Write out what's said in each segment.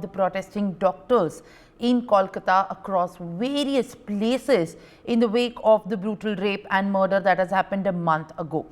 the protesting doctors in Kolkata across various places in the wake of the brutal rape and murder that has happened a month ago.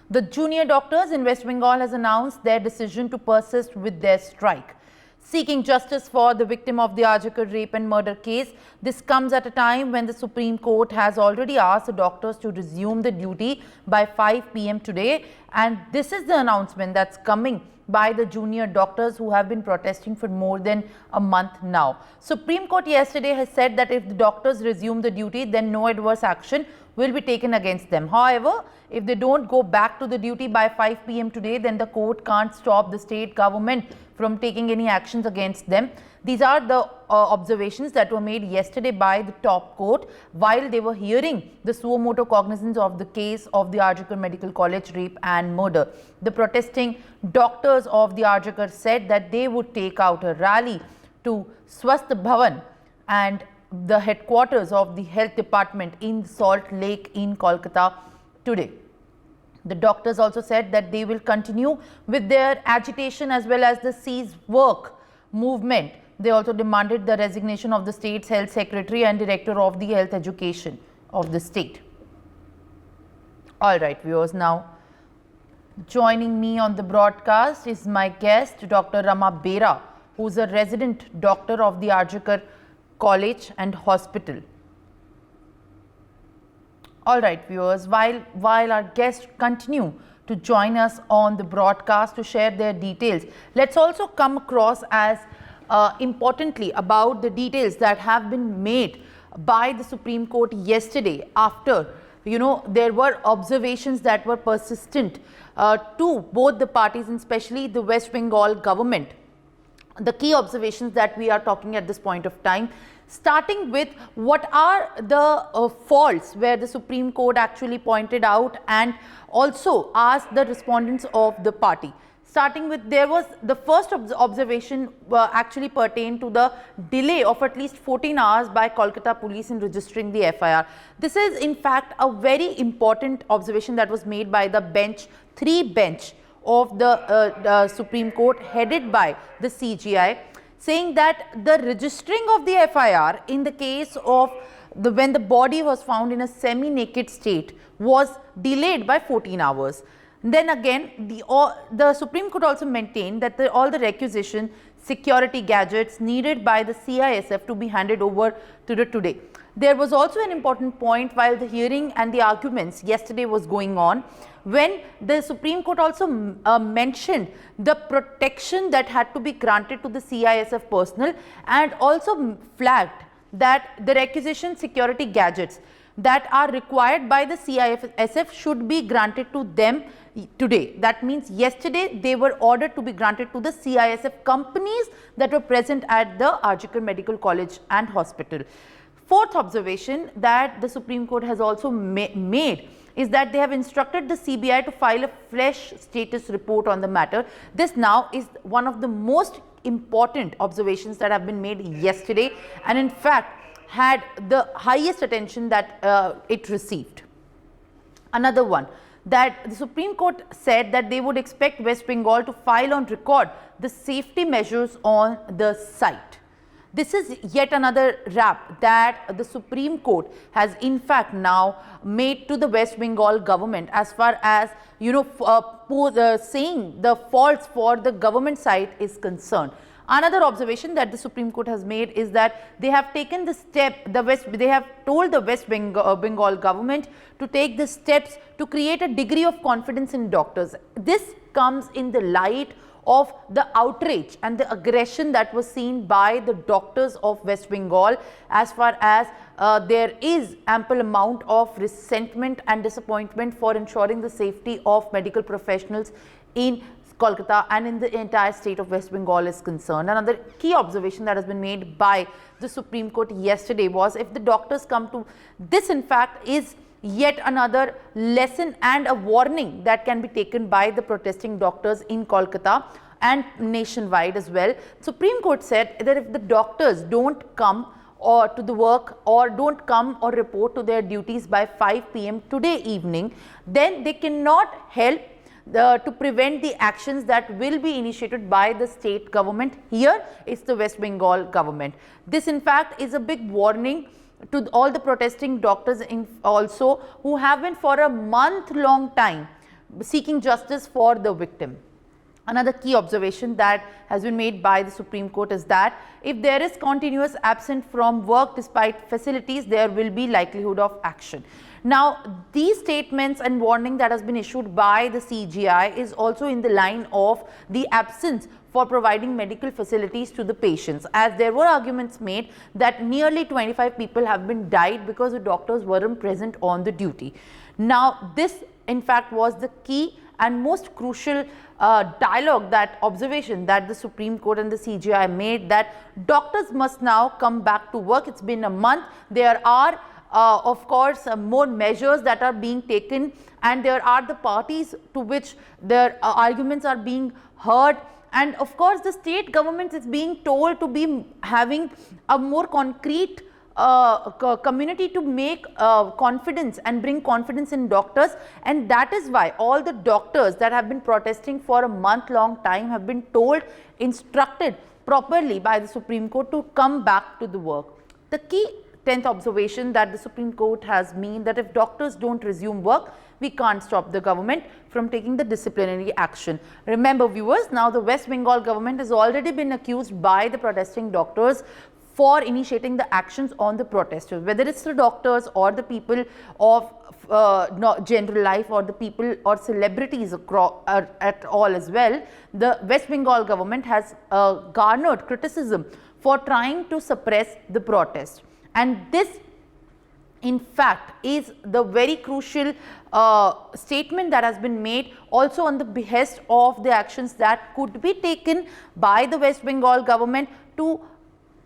The junior doctors in West Bengal has announced their decision to persist with their strike, seeking justice for the victim of the Arjikar rape and murder case. This comes at a time when the Supreme Court has already asked the doctors to resume the duty by 5 p.m. today, and this is the announcement that's coming by the junior doctors who have been protesting for more than a month now. Supreme Court yesterday has said that if the doctors resume the duty, then no adverse action will be taken against them. However, if they don't go back to the duty by 5 p.m. today, then the court can't stop the state government from taking any actions against them. These are the observations that were made yesterday by the top court while they were hearing the suo motu cognizance of the case of the Arjikar Medical College rape and murder. The protesting doctors of the Arjikar said that they would take out a rally to Swasth Bhavan and the headquarters of the health department in Salt Lake in Kolkata today. The doctors also said that they will continue with their agitation as well as the cease work movement. They also demanded the resignation of the state's health secretary and director of the health education of the state. All right, viewers, now joining me on the broadcast is my guest, Dr. Rama Bera, who is a resident doctor of the Arjikar College and Hospital. All right, viewers, while our guests continue to join us on the broadcast to share their details, let's also come across as importantly about the details that have been made by the Supreme Court yesterday after there were observations that were persistent to both the parties and especially the West Bengal government. The key observations that we are talking at this point of time, starting with what are the faults where the Supreme Court actually pointed out and also asked the respondents of the party. Starting with, there was the first observation actually pertained to the delay of at least 14 hours by Kolkata police in registering the FIR. This is in fact a very important observation that was made by the bench 3 of the Supreme Court headed by the CJI, saying that the registering of the FIR in the case of when the body was found in a semi-naked state was delayed by 14 hours. Then again, the Supreme Court also maintained that all the requisition security gadgets needed by the CISF to be handed over to the today. There was also an important point while the hearing and the arguments yesterday was going on, when the Supreme Court also mentioned the protection that had to be granted to the CISF personnel and also flagged that the requisition security gadgets that are required by the CISF should be granted to them today. That means yesterday they were ordered to be granted to the CISF companies that were present at the Arjikar Medical College and Hospital. Fourth observation that the Supreme Court has also made is that they have instructed the CBI to file a fresh status report on the matter. This now is one of the most important observations that have been made yesterday and in fact had the highest attention that it received. Another one, that the Supreme Court said that they would expect West Bengal to file on record the safety measures on the site. This is yet another rap that the Supreme Court has in fact now made to the West Bengal government as far as saying the faults for the government side is concerned. Another observation that the Supreme Court has made is that they have taken the step, they have told the West Bengal government to take the steps to create a degree of confidence in doctors. This comes in the light of the outrage and the aggression that was seen by the doctors of West Bengal as far as there is ample amount of resentment and disappointment for ensuring the safety of medical professionals in Kolkata and in the entire state of West Bengal is concerned. Another key observation that has been made by the Supreme Court yesterday was if the doctors come to this, in fact, is yet another lesson and a warning that can be taken by the protesting doctors in Kolkata and nationwide as well. Supreme Court said that if the doctors don't come or to the work or don't come or report to their duties by 5 p.m. today evening, then they cannot help to prevent the actions that will be initiated by the state government. Here is the West Bengal government. This in fact is a big warning to all the protesting doctors also, who have been for a month-long time seeking justice for the victim. Another key observation that has been made by the Supreme Court is that if there is continuous absence from work despite facilities, there will be likelihood of action. Now, these statements and warning that has been issued by the CGI is also in the line of the absence for providing medical facilities to the patients, as there were arguments made that nearly 25 people have been died because the doctors weren't present on the duty. Now, this in fact was the key and most crucial dialogue, that observation that the Supreme Court and the CGI made, that doctors must now come back to work. It's been a month. There are of course more measures that are being taken, and there are the parties to which their arguments are being heard, and of course the state government is being told to be having a more concrete community to make confidence and bring confidence in doctors. And that is why all the doctors that have been protesting for a month-long time have been told, instructed properly by the Supreme Court to come back to the work. The key 10th observation that the Supreme Court has made, that if doctors don't resume work, we can't stop the government from taking the disciplinary action. Remember viewers, now the West Bengal government has already been accused by the protesting doctors for initiating the actions on the protesters, whether it's the doctors or the people of general life, or the people or celebrities at all as well. The West Bengal government has garnered criticism for trying to suppress the protest, and this in fact is the very crucial statement that has been made also on the behest of the actions that could be taken by the West Bengal government to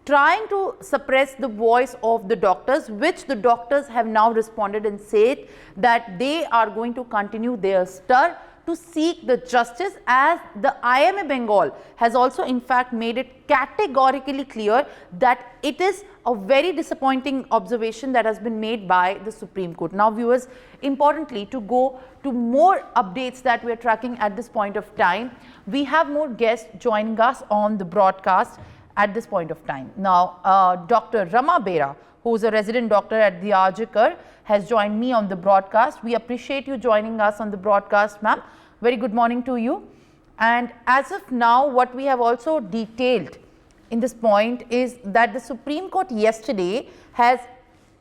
trying to suppress the voice of the doctors, which the doctors have now responded and said that they are going to continue their stir to seek the justice, as the IMA Bengal has also in fact made it categorically clear that it is a very disappointing observation that has been made by the Supreme Court. Now viewers, importantly, to go to more updates that we are tracking at this point of time, we have more guests joining us on the broadcast at this point of time. Now, Dr. Rama Bera, who is a resident doctor at the RJ has joined me on the broadcast. We appreciate you joining us on the broadcast, ma'am. Very good morning to you. And as of now, what we have also detailed in this point is that the Supreme Court yesterday has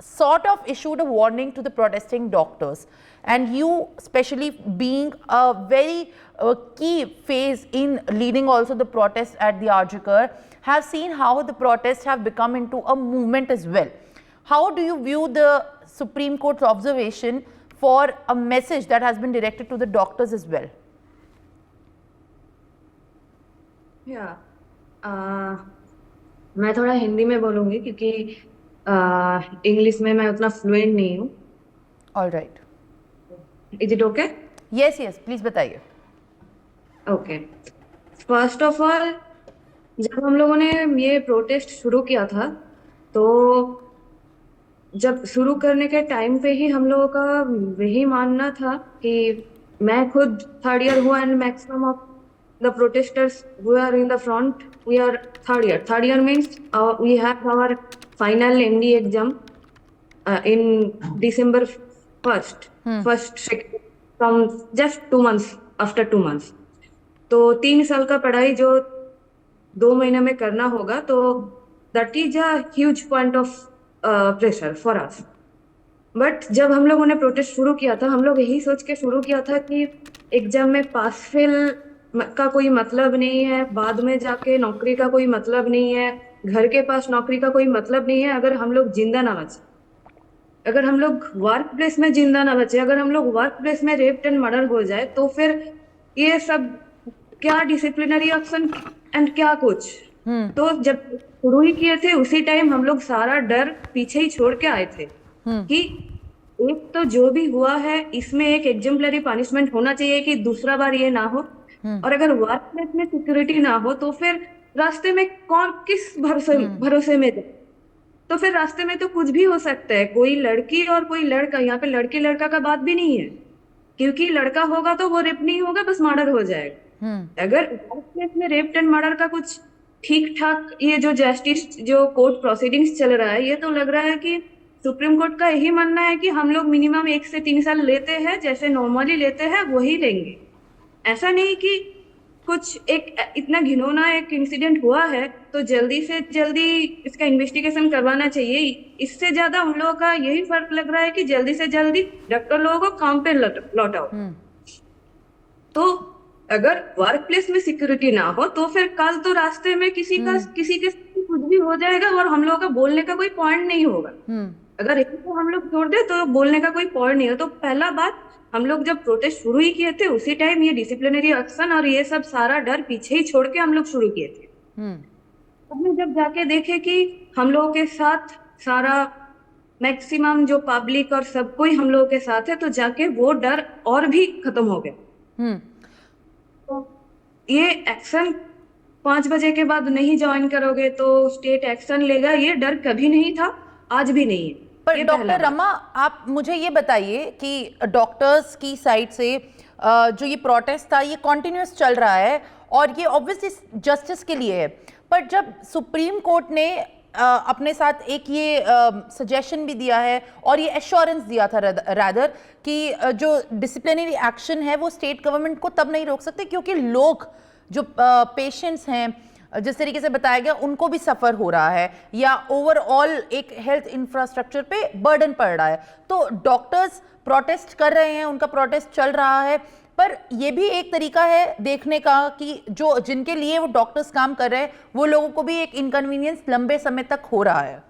sort of issued a warning to the protesting doctors, and you, especially being a very key phase in leading also the protest at the RJ, have seen how the protests have become into a movement as well. How do you view the Supreme Court's observation for a message that has been directed to the doctors as well? या मैं थोड़ा हिंदी में बोलूँगी क्योंकि English में मैं उतना fluent नहीं हूँ. All right. Is it okay? Yes, yes, please बताइए. Okay. First of all, जब हम लोगों ने ये प्रोटेस्ट शुरू किया था, तो जब शुरू करने के टाइम पे ही हम लोगों का वही मानना था कि मैं खुद थर्ड ईयर हूँ and maximum of the protesters who are in the front, we are third year. Third year means we have our final MD exam in December 1st, from just 2 months, after 2 months. तो 3 साल का पढ़ाई जो 2 महीने में करना होगा, तो that is a huge point of pressure for us. But जब हम लोगों ने प्रोटेस्ट शुरू किया था, हम लोग यही सोच के शुरू किया था कि एग्जाम में पास फेल का कोई मतलब नहीं है, बाद में जाके नौकरी का कोई मतलब नहीं है, घर के पास नौकरी का कोई मतलब नहीं है अगर हम लोग जिंदा ना बचे, अगर हम लोग वर्क प्लेस में जिंदा ना बचे, अगर हम लोग वर्क प्लेस में रेप एंड मर्डर हो जाए, तो फिर ये सब क्या डिसिप्लिनरी एक्शन एंड क्या कुछ. तो जब शुरू ही किए थे उसी टाइम हम लोग सारा डर पीछे ही छोड़ के आए थे कि एक तो जो भी हुआ है इसमें एक एग्जाम्पलरी पनिशमेंट होना चाहिए कि दूसरा बार ये ना हो, और अगर वर्क प्लेस में सिक्योरिटी ना हो तो फिर रास्ते में कौन किस भरोसे में दे, तो फिर रास्ते में तो कुछ भी हो सकता है, कोई लड़की और कोई लड़का, यहाँ पे लड़की लड़का का बात भी नहीं है, क्योंकि लड़का होगा तो वो रेप नहीं होगा, बस मर्डर हो जाएगा। अगर वर्क प्लेस में रेप एंड मर्डर का कुछ ठीक ठाक ये जो जस्टिस जो कोर्ट प्रोसीडिंग्स चल रहा है, ये तो लग रहा है कि सुप्रीम कोर्ट का यही मानना है कि हम लोग मिनिमम 1 से 3 साल लेते हैं, जैसे नॉर्मली लेते हैं वही लेंगे। ऐसा नहीं कि कुछ एक इतना घिनौना एक इंसिडेंट हुआ है तो जल्दी से जल्दी इसका इन्वेस्टिगेशन करवाना चाहिए। इससे ज्यादा उन लोगों का यही फर्क लग रहा है कि जल्दी से जल्दी डॉक्टर लोगों को काम पे लौटाओ। तो अगर वर्क प्लेस में सिक्योरिटी ना हो तो फिर कल तो रास्ते में किसी के साथ कुछ भी हो जाएगा और हम लोगों का बोलने का कोई पॉइंट नहीं होगा। अगर इसी को हम लोग छोड़ दे तो बोलने का कोई पॉइंट नहीं हो। तो पहला बात, हम लोग जब प्रोटेस्ट शुरू ही किए थे उसी टाइम ये डिसिप्लिनरी एक्शन और ये सब सारा डर पीछे ही छोड़ के हम लोग शुरू किए थे। हमने जब जाके देखे कि हम लोगों के साथ सारा मैक्सिमम जो पब्लिक और सब कोई हम लोगों के साथ है, तो जाके वो डर और भी खत्म हो गया। तो ये एक्शन 5 बजे के बाद नहीं ज्वाइन करोगे तो स्टेट एक्शन लेगा, ये डर कभी नहीं था, आज भी नहीं है। पर डॉक्टर रमा, आप मुझे ये बताइए कि डॉक्टर्स की साइड से जो ये प्रोटेस्ट था ये कॉन्टिन्यूस चल रहा है और ये ऑब्वियसली जस्टिस के लिए है, पर जब सुप्रीम कोर्ट ने अपने साथ एक ये सजेशन भी दिया है और ये एश्योरेंस दिया था रादर कि जो डिसिप्लिनरी एक्शन है वो स्टेट गवर्नमेंट को तब नहीं रोक सकते क्योंकि लोग जो पेशेंट्स हैं, जिस तरीके से बताया गया, उनको भी सफ़र हो रहा है या ओवरऑल एक हेल्थ इंफ्रास्ट्रक्चर पे बर्डन पड़ रहा है। तो डॉक्टर्स प्रोटेस्ट कर रहे हैं, उनका प्रोटेस्ट चल रहा है, पर ये भी एक तरीका है देखने का कि जो जिनके लिए वो डॉक्टर्स काम कर रहे हैं वो लोगों को भी एक इनकन्वीनियंस लंबे समय तक हो रहा है।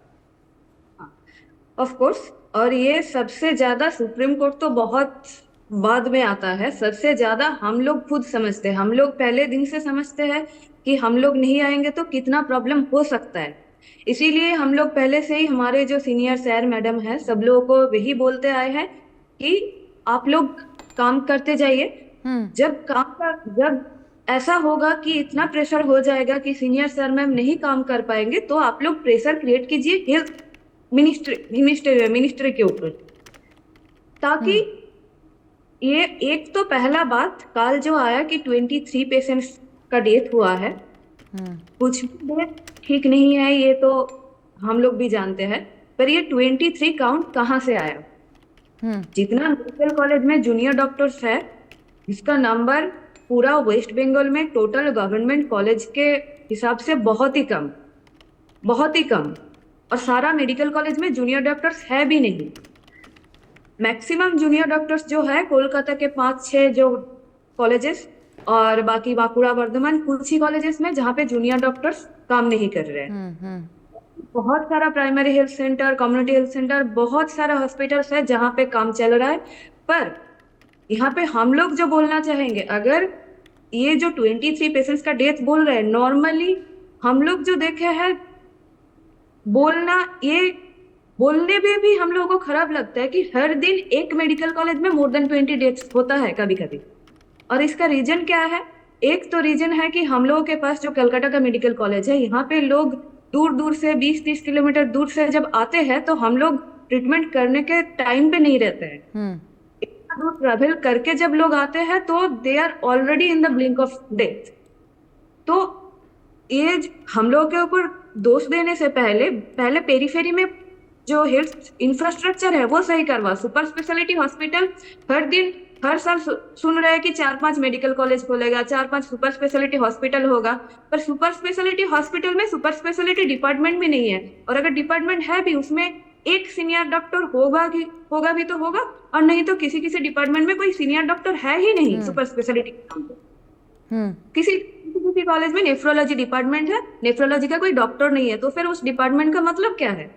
ऑफ कोर्स, और ये सबसे ज्यादा सुप्रीम कोर्ट तो बहुत बाद में आता है, सबसे ज्यादा हम लोग खुद समझते हैं। हम लोग पहले दिन से समझते हैं कि हम लोग नहीं आएंगे तो कितना प्रॉब्लम हो सकता है। इसीलिए हम लोग पहले से ही हमारे जो सीनियर सर मैडम है सब लोगों को यही बोलते आए हैं कि आप लोग काम करते जाइए। जब ऐसा होगा कि इतना प्रेशर हो जाएगा कि सीनियर सर मैम नहीं काम कर पाएंगे तो आप लोग प्रेशर क्रिएट कीजिए हेल्थ मिनिस्ट्री के ऊपर, ताकि ये एक तो पहला बात कल जो आया कि 23 पेशेंट्स का डेथ हुआ है, कुछ भी डेथ ठीक नहीं है, ये तो हम लोग भी जानते हैं, पर ये 23 काउंट कहाँ से आया? जितना मेडिकल कॉलेज में जूनियर डॉक्टर्स है, इसका नंबर पूरा वेस्ट बंगाल में टोटल गवर्नमेंट कॉलेज के हिसाब से बहुत ही कम, बहुत ही कम। और सारा मेडिकल कॉलेज में जूनियर डॉक्टर्स है भी नहीं। मैक्सिमम जूनियर डॉक्टर्स जो है कोलकाता के 5-6 जो कॉलेजेस और बाकी बांकुड़ा वर्धमान कुछ ही कॉलेजेस में जहाँ पे जूनियर डॉक्टर्स काम नहीं कर रहे हैं। बहुत सारा primary health centre, community health centre, बहुत सारा हॉस्पिटल्स है जहाँ पे काम चल रहा है। पर यहाँ पे हम लोग जो बोलना चाहेंगे, अगर ये जो 23 पेशेंट्स का डेथ बोल रहे हैं, नॉर्मली हम लोग जो देखे हैं बोलना, ये बोलने में भी हम लोगों को खराब लगता है कि हर दिन एक मेडिकल कॉलेज में मोर देन 20 डेथ्स होता है कभी कभी। और इसका रीजन क्या है? एक तो रीजन है कि हम लोगों के पास जो कलकत्ता का मेडिकल कॉलेज है, यहाँ पे लोग दूर दूर से 20-30 किलोमीटर दूर से जब आते हैं तो हम लोग ट्रीटमेंट करने के टाइम पे नहीं रहते हैं। इतना दूर ट्रेवल करके जब लोग आते हैं तो they are already in the blink of death. तो ये हम लोगों के ऊपर दोष देने से पहले पेरीफेरी में जो हेल्थ इंफ्रास्ट्रक्चर है वो सही करवा। सुपर स्पेशलिटी हॉस्पिटल हर साल सुन रहे हैं कि 4-5 मेडिकल कॉलेज खोलेगा, 4-5 सुपर स्पेशलिटी हॉस्पिटल होगा, पर सुपर स्पेशलिटी हॉस्पिटल में सुपर स्पेशलिटी डिपार्टमेंट भी नहीं है। और अगर डिपार्टमेंट है भी उसमें एक सीनियर डॉक्टर होगा भी तो होगा, और नहीं तो किसी किसी डिपार्टमेंट में कोई सीनियर डॉक्टर है ही नहीं सुपर स्पेशलिटी। किसी कॉलेज में नेफ्रोलॉजी डिपार्टमेंट है, नेफ्रोलॉजी का कोई डॉक्टर नहीं है, तो फिर उस डिपार्टमेंट का मतलब क्या है?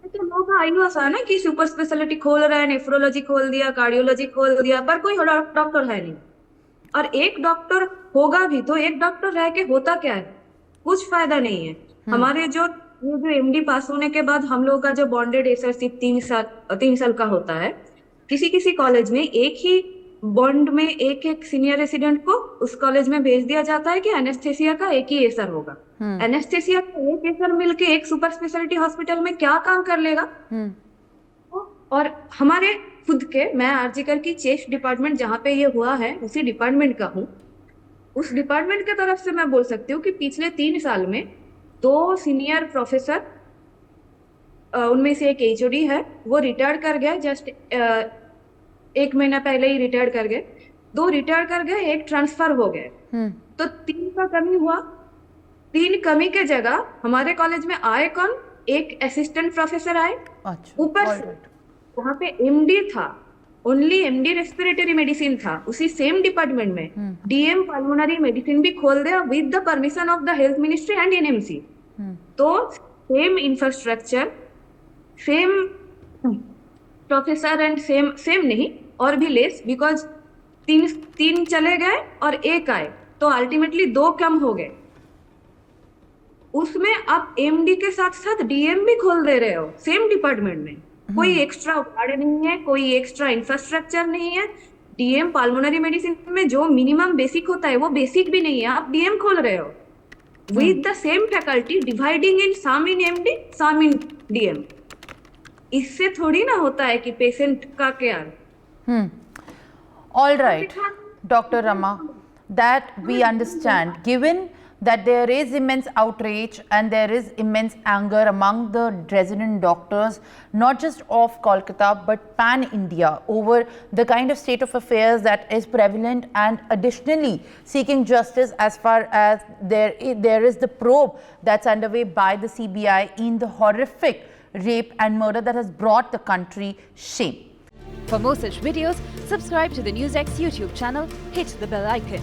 तो लोगों का आयु आसा ना कि सुपर स्पेशलिटी खोल रहा है, नेफ्रोलॉजी खोल दिया, कार्डियोलॉजी खोल दिया, पर कोई डॉक्टर है नहीं। और एक डॉक्टर होगा भी तो एक डॉक्टर रह के होता क्या है? कुछ फायदा नहीं है। हमारे जो एमडी पास होने के बाद हम लोगों का जो बॉन्डेड एसरशिप 3 साल का होता है, किसी कॉलेज में एक ही बॉन्ड में एक सीनियर रेसिडेंट को उस कॉलेज में भेज दिया जाता है कि एनेस्थेसिया का एक ही एसर होगा। एनेस्थेसिया का एक एसर मिलके एक सुपर स्पेशलिटी हॉस्पिटल में क्या काम कर लेगा? और हमारे खुद के, मैं आरजीकर की चेस्ट डिपार्टमेंट जहाँ पे ये हुआ है उसी डिपार्टमेंट का हूँ। उस डिपार्टमेंट की तरफ से मैं बोल सकती हूँ कि पिछले 3 साल में 2 सीनियर प्रोफेसर, उनमें से एक एचओडी है, वो रिटायर कर गया, जस्ट 1 महीना पहले ही रिटायर कर गए। 2 रिटायर कर गए, एक ट्रांसफर हो गए, तो 3 का कमी हुआ। 3 कमी के जगह हमारे कॉलेज में आए कौन, एक असिस्टेंट प्रोफेसर आए, अच्छा, ऊपर all से right. वहां पे एमडी था, ओनली एमडी रेस्पिरेटरी मेडिसिन था उसी सेम डिपार्टमेंट में। डीएम पल्मोनरी मेडिसिन भी खोल दिया with the permission of the health ministry and NMC. तो same infrastructure, same professor and same नहीं और भी लेस, बिकॉज तीन चले गए और एक आए, तो अल्टीमेटली 2 कम हो गए। उसमें आप एमडी के साथ साथ डीएम भी खोल दे रहे हो सेम डिपार्टमेंट में। कोई एक्स्ट्रा वार्ड नहीं है, कोई एक्स्ट्रा इंफ्रास्ट्रक्चर नहीं है। डीएम पल्मोनरी मेडिसिन में जो मिनिमम बेसिक होता है वो बेसिक भी नहीं है, आप डीएम खोल रहे हो with the same faculty, dividing in some in MD some in DM. इससे थोड़ी ना होता है कि पेशेंट का care. All right, Dr. Rama, that we understand, given that there is immense outrage and there is immense anger among the resident doctors, not just of Kolkata but pan-India, over the kind of state of affairs that is prevalent, and additionally seeking justice as far as there is the probe that's underway by the CBI in the horrific rape and murder that has brought the country shame. For more such videos, subscribe to the NewsX YouTube channel, hit the bell icon.